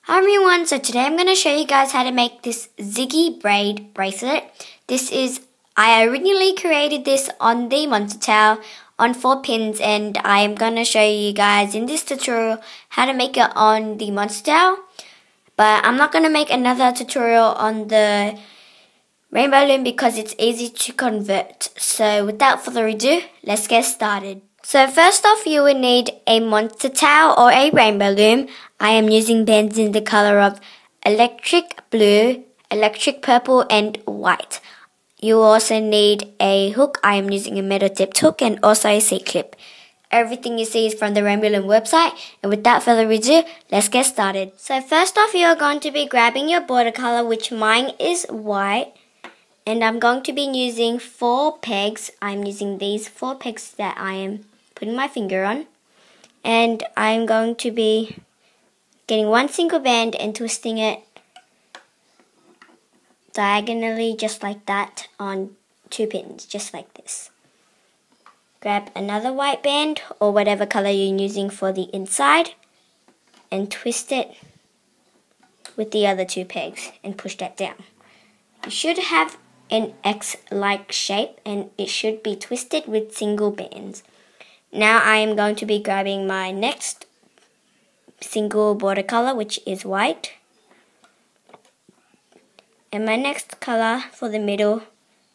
Hi everyone, so today I'm going to show you guys how to make this Ziggy braid bracelet. I originally created this on the monster towel on 4 pins, and I am going to show you guys in this tutorial how to make it on the monster towel. But I'm not going to make another tutorial on the rainbow loom because it's easy to convert. So without further ado, let's get started. So first off, you will need a monster towel or a rainbow loom. I am using bands in the color of electric blue, electric purple and white. You will also need a hook. I am using a metal tipped hook and also a C-clip. Everything you see is from the Rainbow Loom website, and without further ado, let's get started. So first off, you are going to be grabbing your border color, which mine is white. And I'm going to be using 4 pegs. I'm using these 4 pegs that I am putting my finger on. And I'm going to be getting one single band and twisting it diagonally just like that on 2 pins, just like this. Grab another white band or whatever color you're using for the inside and twist it with the other 2 pegs and push that down. You should have an X-like shape and it should be twisted with single bands. Now I am going to be grabbing my next single border color, which is white, and my next color for the middle,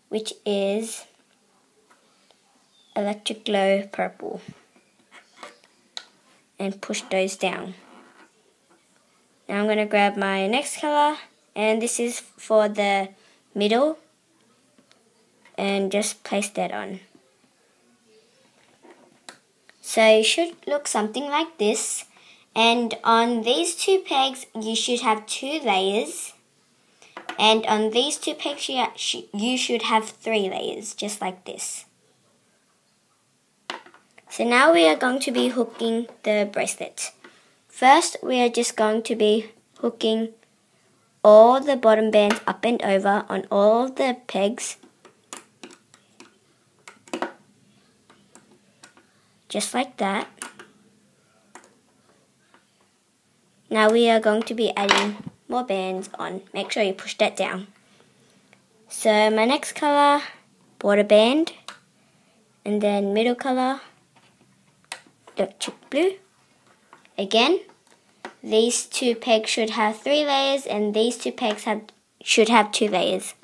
which is electric glow purple, and push those down. Now I'm going to grab my next color, and this is for the middle, and just place that on. So it should look something like this, and on these 2 pegs you should have 2 layers, and on these 2 pegs you should have 3 layers, just like this. So now we are going to be hooking the bracelet. First we are just going to be hooking all the bottom bands up and over on all the pegs, just like that. Now we are going to be adding more bands on. Make sure you push that down. So my next color, border band, and then middle color, electric blue. Again, these 2 pegs should have 3 layers and these 2 pegs should have 2 layers.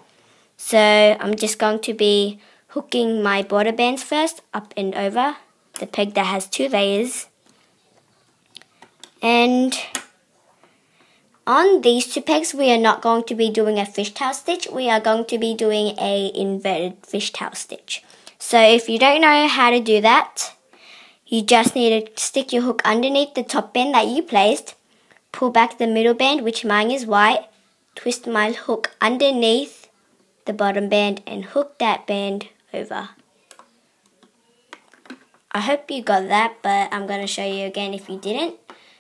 So I'm just going to be hooking my border bands first, up and over the peg that has 2 layers. And on these 2 pegs, we are not going to be doing a fishtail stitch. We are going to be doing a inverted fishtail stitch. So if you don't know how to do that, you just need to stick your hook underneath the top band that you placed, pull back the middle band, which mine is white, twist my hook underneath the bottom band and hook that band over. I hope you got that, but I'm going to show you again if you didn't.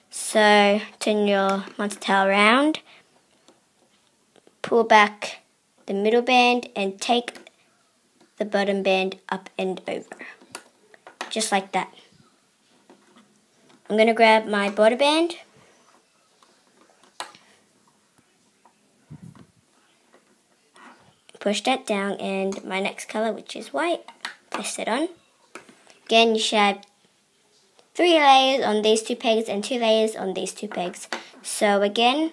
So turn your monster towel around, pull back the middle band and take the bottom band up and over, just like that. I'm going to grab my border band, push that down, and my next color, which is white, place it on. Again, you should have 3 layers on these 2 pegs and 2 layers on these 2 pegs. So again,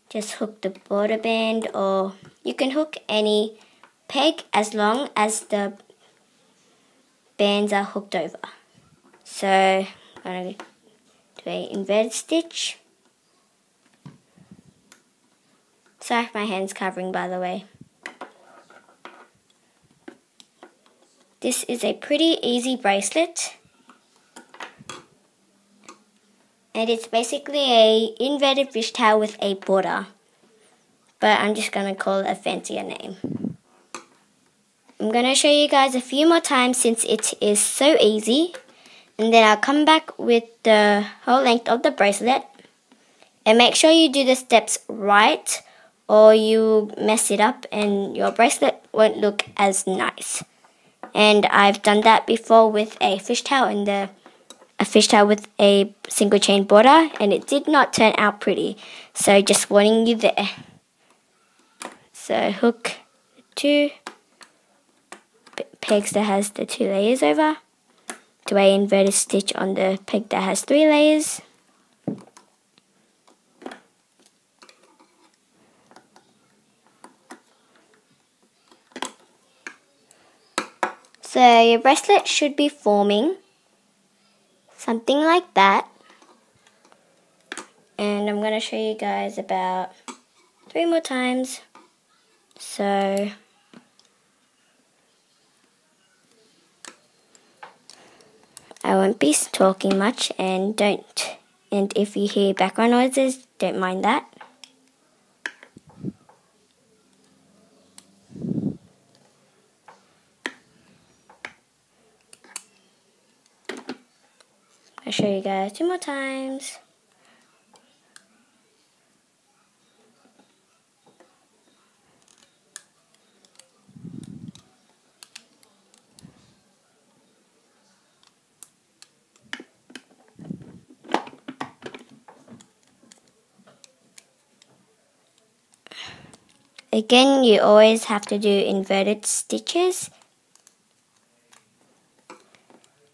just hook the border band, or you can hook any peg as long as the bands are hooked over. So I'm going to do an inverted stitch. Sorry, my hand's covering, by the way. This is a pretty easy bracelet, and it's basically a inverted fishtail with a border, but I'm just going to call it a fancier name. I'm going to show you guys a few more times since it is so easy, and then I'll come back with the whole length of the bracelet. And make sure you do the steps right or you mess it up and your bracelet won't look as nice. And I've done that before with a fishtail in the a fishtail with a single chain border, and it did not turn out pretty. So just warning you there. So hook 2 pegs that has the 2 layers over, do a inverted stitch on the peg that has 3 layers. So your bracelet should be forming something like that. And I'm going to show you guys about 3 more times. So I won't be talking much, and if you hear background noises, don't mind that. I'll show you guys 2 more times. Again, you always have to do inverted stitches.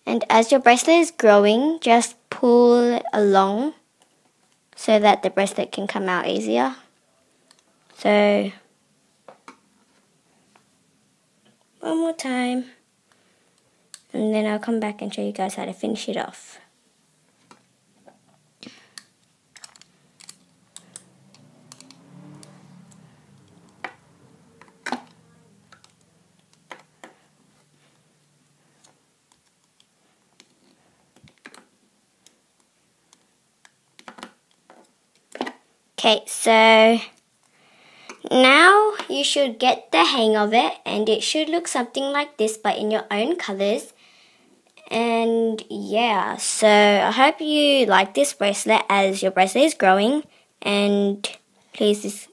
And as your bracelet is growing, just pull along so that the bracelet can come out easier. So, one more time. And then I'll come back and show you guys how to finish it off. Okay, so now you should get the hang of it, and it should look something like this but in your own colors. And yeah, so I hope you like this bracelet as your bracelet is growing, and please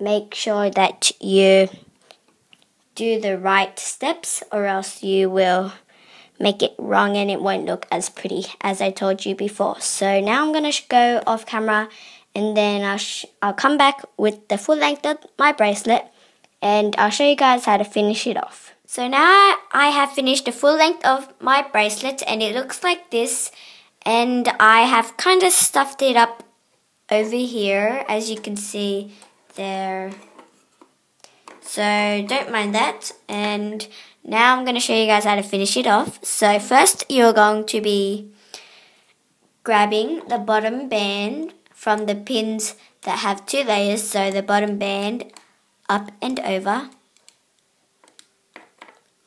make sure that you do the right steps, or else you will make it wrong and it won't look as pretty as I told you before. So now I'm going to go off camera, and then I'll come back with the full length of my bracelet, and I'll show you guys how to finish it off. So now I have finished the full length of my bracelet, and it looks like this, and I have kind of stuffed it up over here, as you can see there. So don't mind that. And now I'm going to show you guys how to finish it off. So first you're going to be grabbing the bottom band from the pins that have 2 layers. So the bottom band up and over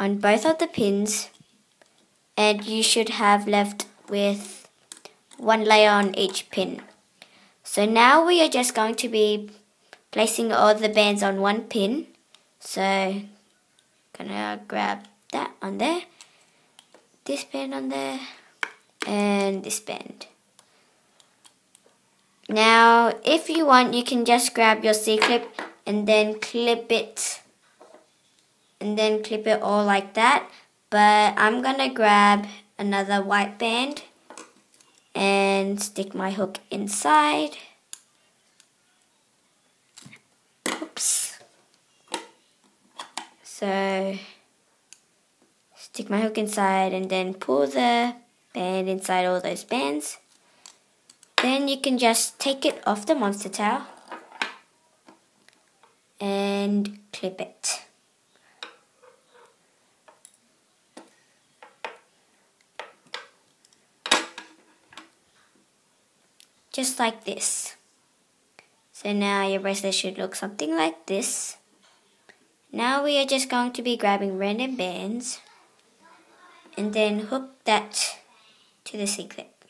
on both of the pins. And you should have left with 1 layer on each pin. So now we are just going to be placing all the bands on 1 pin. So gonna grab that on there, this band on there, and this band. Now if you want, you can just grab your C-clip and then clip it, all like that, but I'm gonna grab another white band and stick my hook inside. Oops. So stick my hook inside and then pull the band inside all those bands. Then you can just take it off the monster towel and clip it. Just like this. So now your bracelet should look something like this. Now we are just going to be grabbing random bands and then hook that to the C-clip.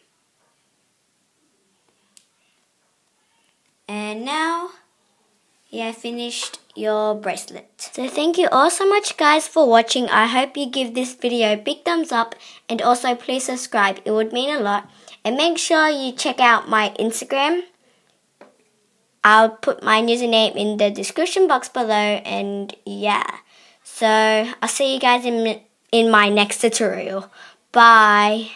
And now you have finished your bracelet. So thank you all so much guys for watching. I hope you give this video a big thumbs up, and also please subscribe. It would mean a lot. And make sure you check out my Instagram. I'll put my username in the description box below, and yeah. So I'll see you guys in in my next tutorial. Bye!